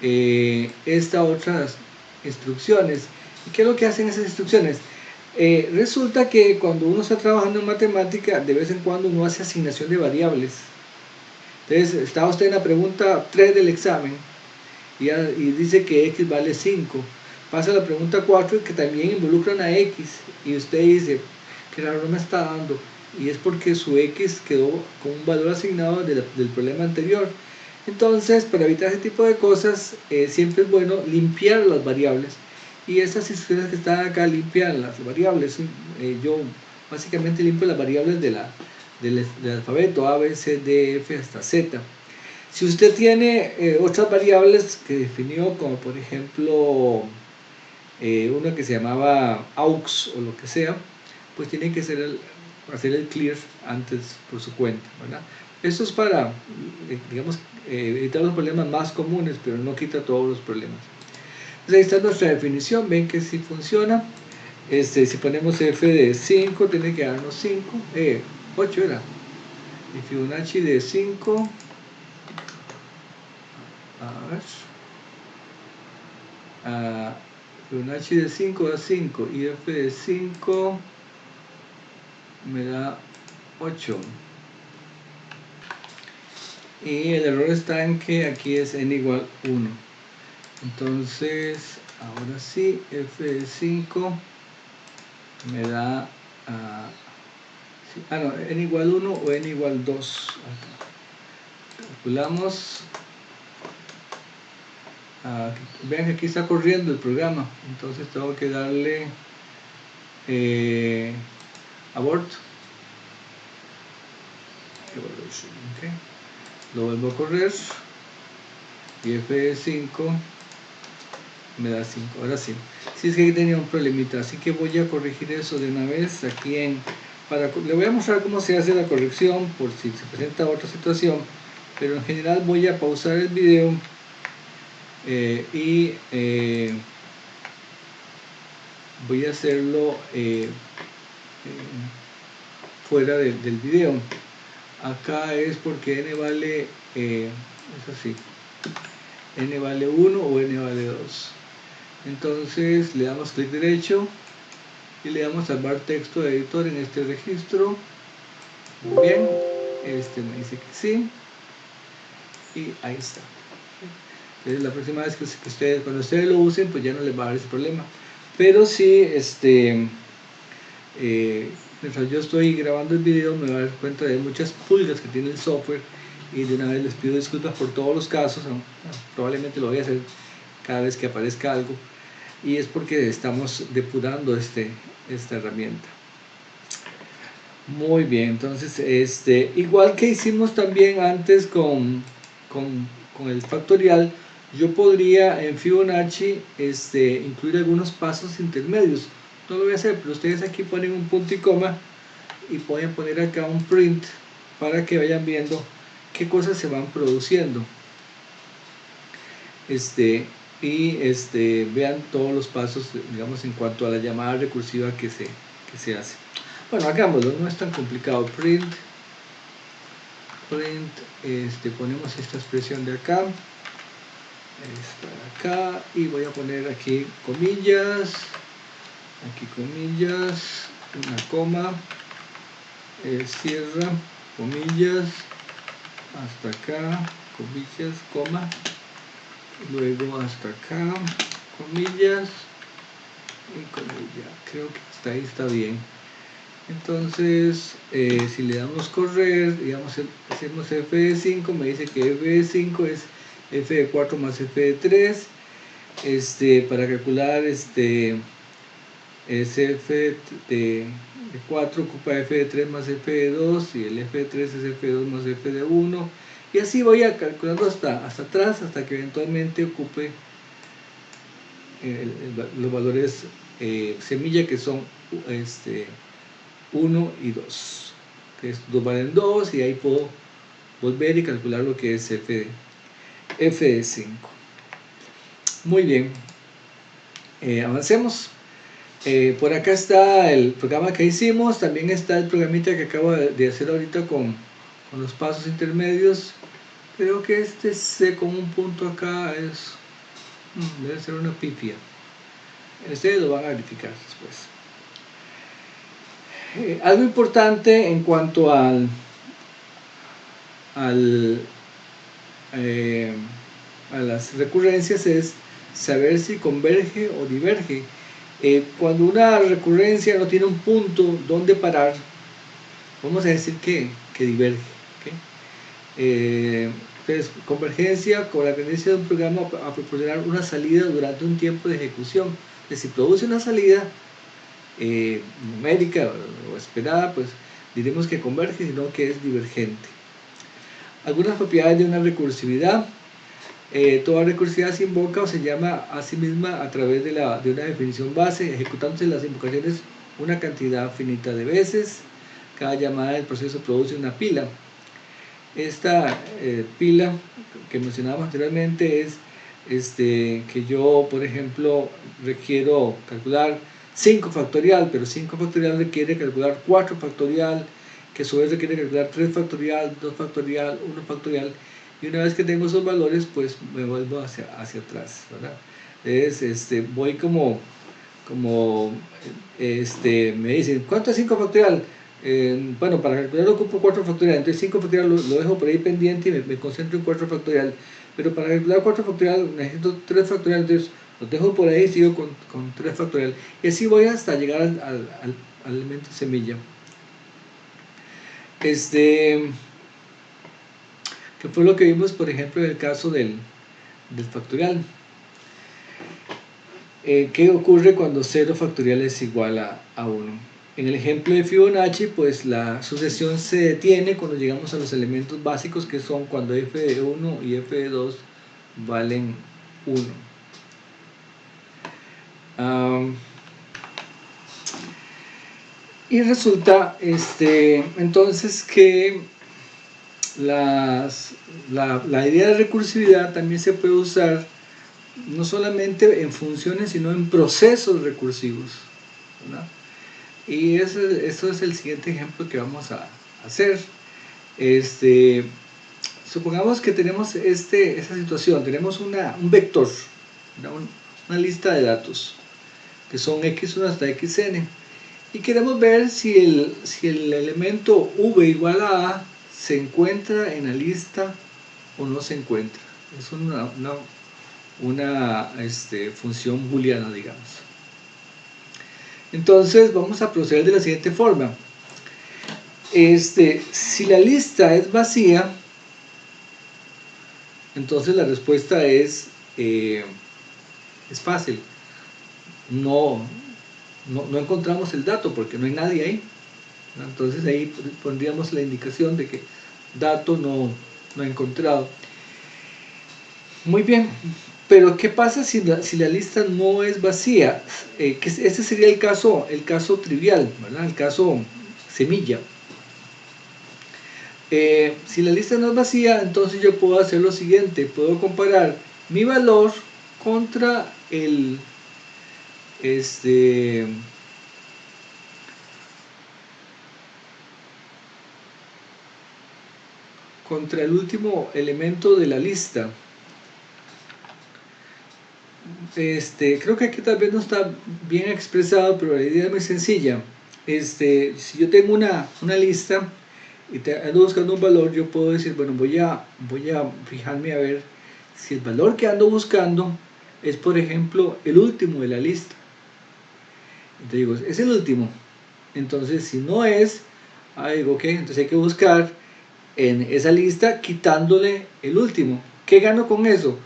estas otras instrucciones. ¿Y qué es lo que hacen esas instrucciones? Resulta que cuando uno está trabajando en matemática, de vez en cuando uno hace asignación de variables. Entonces, está usted en la pregunta 3 del examen y dice que x vale 5. Pasa a la pregunta 4 que también involucra una x y usted dice que raro no me está dando, y es porque su x quedó con un valor asignado del problema anterior. Entonces, para evitar ese tipo de cosas, siempre es bueno limpiar las variables, y estas instrucciones que están acá limpian las variables. Yo básicamente limpio las variables del alfabeto A, B, C, D, F hasta Z. Si usted tiene otras variables que definió, como por ejemplo una que se llamaba aux o lo que sea, pues tiene que hacer el clear antes por su cuenta, ¿verdad? Esto es para, digamos, evitar los problemas más comunes, pero no quita todos los problemas. Entonces ahí está nuestra definición, ven que sí funciona. Si ponemos f de 5, tiene que darnos 8 era. Y Fibonacci de 5, Fibonacci de 5 da 5 y f de 5 me da 8. Y el error está en que aquí es n igual 1. Entonces, ahora sí, f de 5 me da no, n igual 1 o n igual 2. Calculamos. Vean que aquí está corriendo el programa, entonces tengo que darle abort. Okay. Lo vuelvo a correr y f de 5 me da 5. Ahora sí, si es que tenía un problemita, así que voy a corregir eso de una vez aquí le voy a mostrar cómo se hace la corrección por si se presenta otra situación, pero en general voy a pausar el video y voy a hacerlo fuera del video. Acá es porque n vale es así, n vale 1 o n vale 2. Entonces le damos clic derecho y le damos salvar texto de editor en este registro. Muy bien, me dice que sí y ahí está. Entonces la próxima vez que cuando ustedes lo usen, pues ya no les va a dar ese problema. Pero si mientras yo estoy grabando el video, me voy a dar cuenta de muchas pulgas que tiene el software, y de una vez les pido disculpas por todos los casos. Probablemente lo voy a hacer cada vez que aparezca algo, y es porque estamos depurando esta herramienta. Muy bien, entonces igual que hicimos también antes con el factorial, yo podría en Fibonacci incluir algunos pasos intermedios. No lo voy a hacer, pero ustedes aquí ponen un punto y coma y pueden poner acá un print para que vayan viendo qué cosas se van produciendo. vean todos los pasos, digamos, en cuanto a la llamada recursiva que se hace. Bueno, hagámoslo, no es tan complicado. Print, ponemos esta expresión de acá, y voy a poner aquí comillas, una coma, cierra, comillas, hasta acá, comillas, coma, luego hasta acá, comillas y comilla. Creo que hasta ahí está bien. Entonces, si le damos correr, digamos, hacemos f de 5, me dice que f de 5 es f de 4 más f de 3. Para calcular es f de 4 ocupa f de 3 más f de 2, y el f de 3 es f de 2 más f de 1, y así voy a calculando hasta atrás, hasta que eventualmente ocupe los valores semilla, que son 1 y 2. Estos dos valen 2, y ahí puedo volver y calcular lo que es f de 5. Muy bien, avancemos. Por acá está el programa que hicimos, también está el programita que acabo de hacer ahorita con los pasos intermedios. Creo que C con un punto acá debe ser una pifia. Ustedes lo van a verificar después. Algo importante en cuanto a las recurrencias es saber si converge o diverge. Cuando una recurrencia no tiene un punto donde parar, vamos a decir que diverge. Entonces, convergencia con la tendencia de un programa a proporcionar una salida durante un tiempo de ejecución. Entonces, si produce una salida numérica o esperada, pues diremos que converge, sino que es divergente. Algunas propiedades de una recursividad. Toda recursividad se invoca o se llama a sí misma a través de una definición base, ejecutándose las invocaciones una cantidad finita de veces. Cada llamada del proceso produce una pila. Esta pila que mencionábamos anteriormente es que yo, por ejemplo, requiero calcular 5 factorial, pero 5 factorial requiere calcular 4 factorial, que a su vez requiere calcular 3 factorial, 2 factorial, 1 factorial, y una vez que tengo esos valores, pues me vuelvo hacia atrás, ¿verdad? Entonces, voy como me dicen, ¿cuánto es 5 factorial? Bueno, para calcularlo ocupo 4 factorial, entonces 5 factorial lo dejo por ahí pendiente y me concentro en 4 factorial, pero para calcular 4 factorial necesito 3 factorial, entonces lo dejo por ahí y sigo con 3 factorial, y así voy hasta llegar al elemento semilla. Que fue lo que vimos, por ejemplo, en el caso del factorial. ¿Qué ocurre cuando 0 factorial es igual a 1? En el ejemplo de Fibonacci, pues la sucesión se detiene cuando llegamos a los elementos básicos, que son cuando f de 1 y f de 2 valen 1. Y resulta entonces que la idea de recursividad también se puede usar no solamente en funciones, sino en procesos recursivos, ¿verdad? Y eso es el siguiente ejemplo que vamos a hacer. Supongamos que tenemos esa situación, tenemos un vector, una lista de datos, que son x1 hasta xn, y queremos ver si el elemento v igual a se encuentra en la lista o no se encuentra. Es una función booleana, digamos. Entonces vamos a proceder de la siguiente forma. Si la lista es vacía, entonces la respuesta es fácil. No encontramos el dato porque no hay nadie ahí. Entonces ahí pondríamos la indicación de que dato no encontrado. Muy bien, pero ¿qué pasa si la lista no es vacía? Este sería el caso trivial, ¿verdad? El caso semilla. Si la lista no es vacía, entonces yo puedo hacer lo siguiente: puedo comparar mi valor contra contra el último elemento de la lista. Creo que aquí tal vez no está bien expresado, pero la idea es muy sencilla. Si yo tengo una lista y ando buscando un valor, yo puedo decir, bueno, voy a fijarme a ver si el valor que ando buscando es, por ejemplo, el último de la lista. Entonces digo, es el último. Entonces, si no es, digo, ok, entonces hay que buscar en esa lista quitándole el último. ¿Qué gano con eso?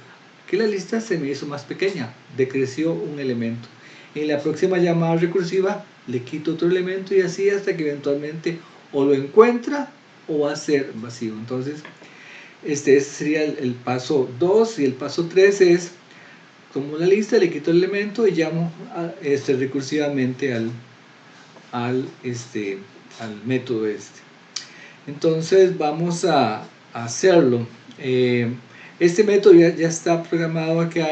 Que la lista se me hizo más pequeña, decreció un elemento. En la próxima llamada recursiva le quito otro elemento y así hasta que eventualmente o lo encuentra o va a ser vacío. Entonces, ese sería el paso 2, y el paso 3 es, tomo la lista, le quito el elemento y llamo recursivamente al método Entonces vamos a hacerlo. Este método ya está programado acá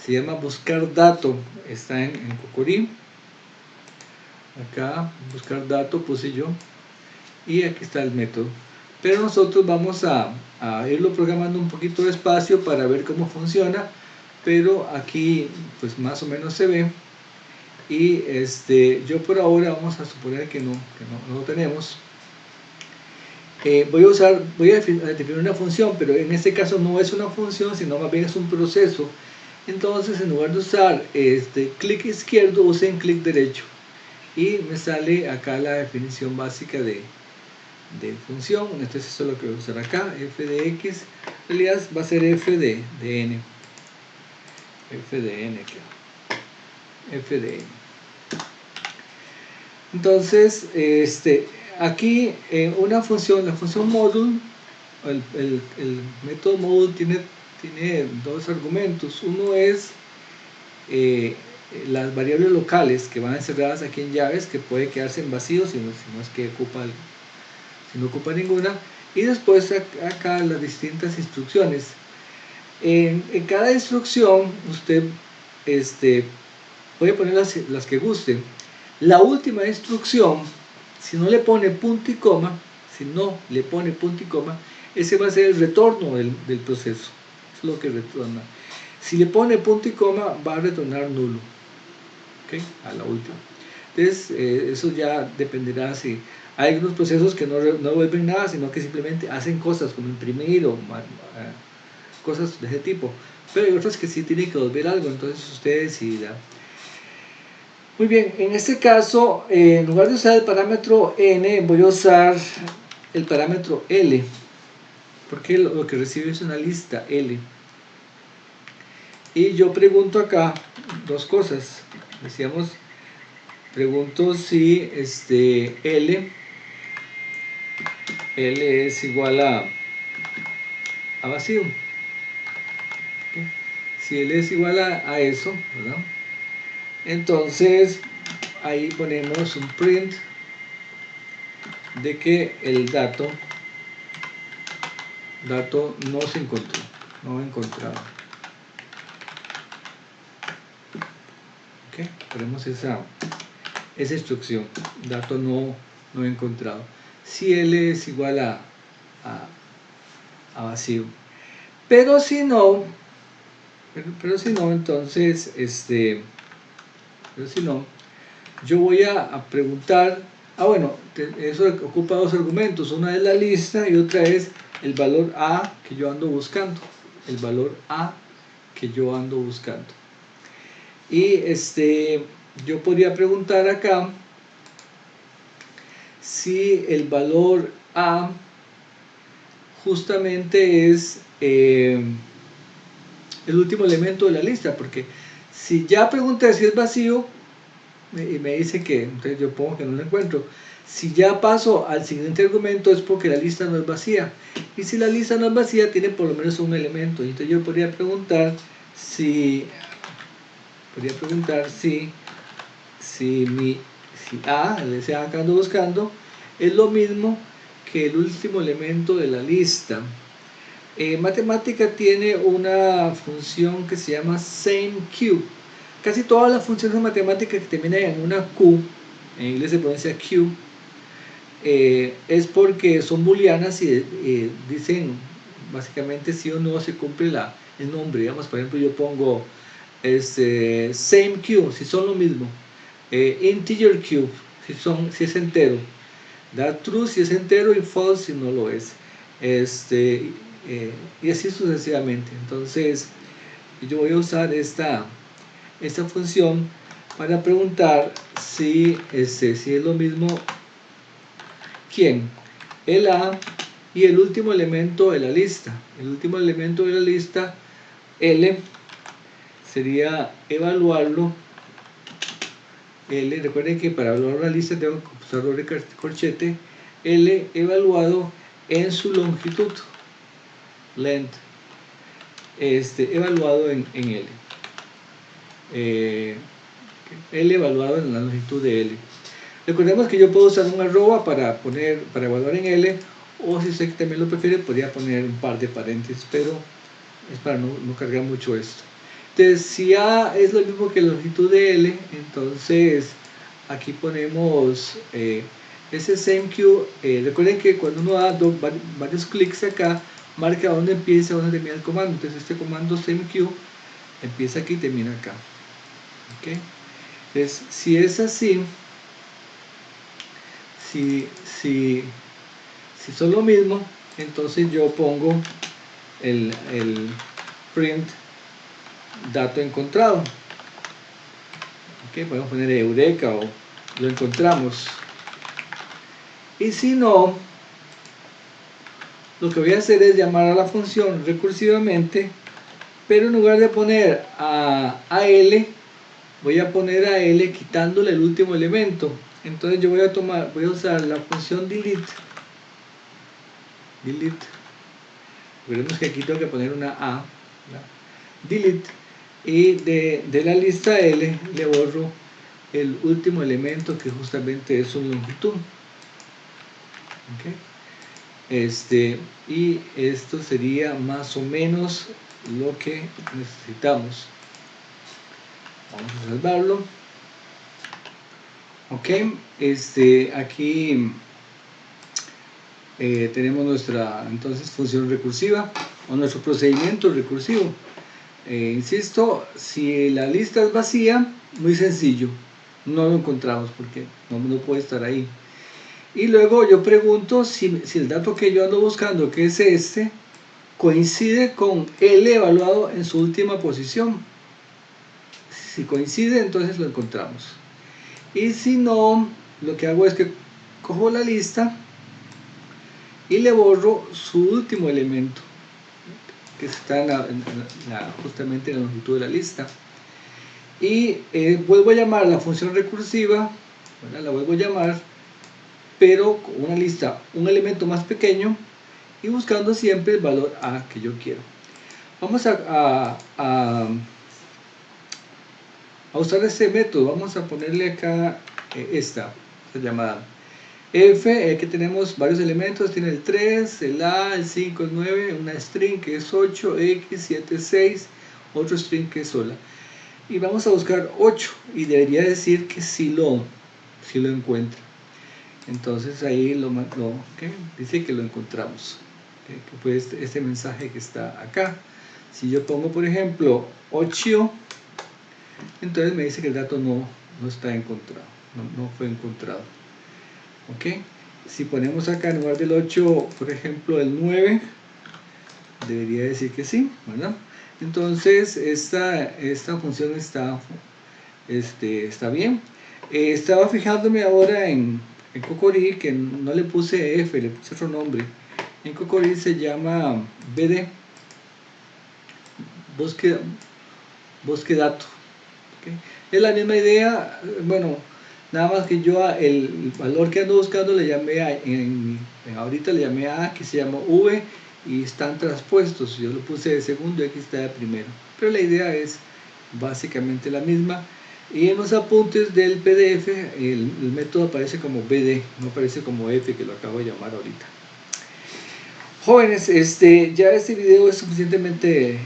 se llama buscar dato, está en Cocorí. Acá buscar dato puse yo y aquí está el método. Pero nosotros vamos a irlo programando un poquito despacio para ver cómo funciona, pero aquí pues más o menos se ve. Y yo por ahora vamos a suponer que no lo tenemos. Voy a definir una función, pero en este caso no es una función, sino más bien es un proceso. Entonces, en lugar de usar clic izquierdo, usen clic derecho y me sale acá la definición básica de función. Entonces esto es lo que voy a usar acá, f de x, en realidad va a ser f de n, f de n. Entonces, aquí una función, la función module, el método module tiene dos argumentos. Uno es las variables locales que van encerradas aquí en llaves, que puede quedarse en vacío si no es que no ocupa ninguna, y después acá las distintas instrucciones. En cada instrucción usted puede poner las que guste. La última instrucción, si no le pone punto y coma, ese va a ser el retorno del proceso. Es lo que retorna. Si le pone punto y coma, va a retornar nulo. ¿Okay? A la última. Entonces, eso ya dependerá si hay algunos procesos que no devuelven nada, sino que simplemente hacen cosas como imprimir o cosas de ese tipo. Pero hay otras que sí tienen que devolver algo, entonces usted decidirá. Muy bien, en este caso, en lugar de usar el parámetro n, voy a usar el parámetro L, porque lo que recibe es una lista L. Y yo pregunto acá dos cosas. Decíamos, pregunto si L es igual a vacío. ¿Okay? Si L es igual a eso, ¿verdad? Entonces ahí ponemos un print de que el dato no se encontró, no encontrado. ¿Okay? Ponemos esa instrucción, dato no encontrado. Si L es igual a vacío. Pero si no, entonces, yo voy a preguntar, bueno, eso ocupa dos argumentos, una es la lista y otra es el valor A que yo ando buscando, y yo podría preguntar acá si el valor A justamente es el último elemento de la lista, porque si ya pregunté si es vacío y me dice que, entonces yo pongo que no lo encuentro. Si ya paso al siguiente argumento es porque la lista no es vacía, y si la lista no es vacía tiene por lo menos un elemento. Entonces yo podría preguntar si A, el A que ando buscando, es lo mismo que el último elemento de la lista. Matemática tiene una función que se llama SameQ. Casi todas las funciones matemáticas que terminan en una Q, en inglés se pronuncia Q, es porque son booleanas y dicen básicamente si o no se cumple el nombre. Digamos, por ejemplo, yo pongo same Q, si son lo mismo, integer Q, si es entero, true si es entero y false si no lo es, y así sucesivamente. Entonces yo voy a usar esta función para preguntar si es lo mismo quién, el A y el último elemento de la lista. El último elemento de la lista, L, sería evaluarlo. L, recuerden que para evaluar una lista tengo que usar doble corchete. L evaluado en su longitud, length, evaluado en L. L evaluado en la longitud de L. Recordemos que yo puedo usar un arroba para evaluar en L, o si usted también lo prefiere podría poner un par de paréntesis, pero es para no cargar mucho esto. Entonces si A es lo mismo que la longitud de L, entonces aquí ponemos ese SameQ. Recuerden que cuando uno da varios clics acá, marca dónde empieza y dónde termina el comando. Entonces este comando SameQ empieza aquí y termina acá. ¿Okay? Entonces si es así, si son lo mismo, entonces yo pongo el print dato encontrado. Okay, podemos poner Eureka o lo encontramos. Y si no, lo que voy a hacer es llamar a la función recursivamente, pero en lugar de poner a L, voy a poner a L quitándole el último elemento. Entonces yo voy a usar la función delete. Veremos que aquí tengo que poner una A, ¿verdad? Delete, y de la lista L le borro el último elemento, que justamente es su longitud. Okay. Y esto sería más o menos lo que necesitamos. Vamos a salvarlo. Ok, aquí tenemos nuestra entonces función recursiva o nuestro procedimiento recursivo. Insisto, si la lista es vacía, muy sencillo, no lo encontramos porque no puede estar ahí. Y luego yo pregunto si el dato que yo ando buscando, que es coincide con L evaluado en su última posición. Si coincide, entonces lo encontramos. Y si no, lo que hago es que cojo la lista y le borro su último elemento, que está justamente en la longitud de la lista. Y vuelvo a llamar a la función recursiva, ¿verdad? La vuelvo a llamar, pero con una lista, un elemento más pequeño, y buscando siempre el valor A que yo quiero. Vamos a usar este método. Vamos a ponerle acá esta llamada F, que tenemos varios elementos, tiene el 3, el A, el 5, el 9, una string que es 8, X, 7, 6, otro string que es sola. Y vamos a buscar 8, y debería decir que sí lo encuentra. Entonces ahí ¿okay? Dice que lo encontramos, ¿okay? Que fue este mensaje que está acá. Si yo pongo por ejemplo 8, entonces me dice que el dato no está encontrado, no fue encontrado. ¿Okay? Si ponemos acá en lugar del 8 por ejemplo el 9, debería decir que sí, ¿verdad? Entonces esta función está bien. Estaba fijándome ahora en Cocori, que no le puse F, le puse otro nombre. En Cocori se llama BD, bosque dato. ¿Okay? Es la misma idea, bueno, nada más que yo el valor que ando buscando le llamé ahorita le llamé A, que se llama V, y están traspuestos. Yo lo puse de segundo y aquí está de primero. Pero la idea es básicamente la misma. Y en los apuntes del PDF el método aparece como BD, no aparece como F, que lo acabo de llamar ahorita. Jóvenes, ya este video es suficientemente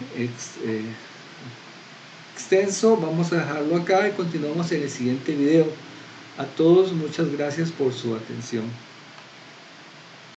extenso, vamos a dejarlo acá y continuamos en el siguiente video. A todos, muchas gracias por su atención.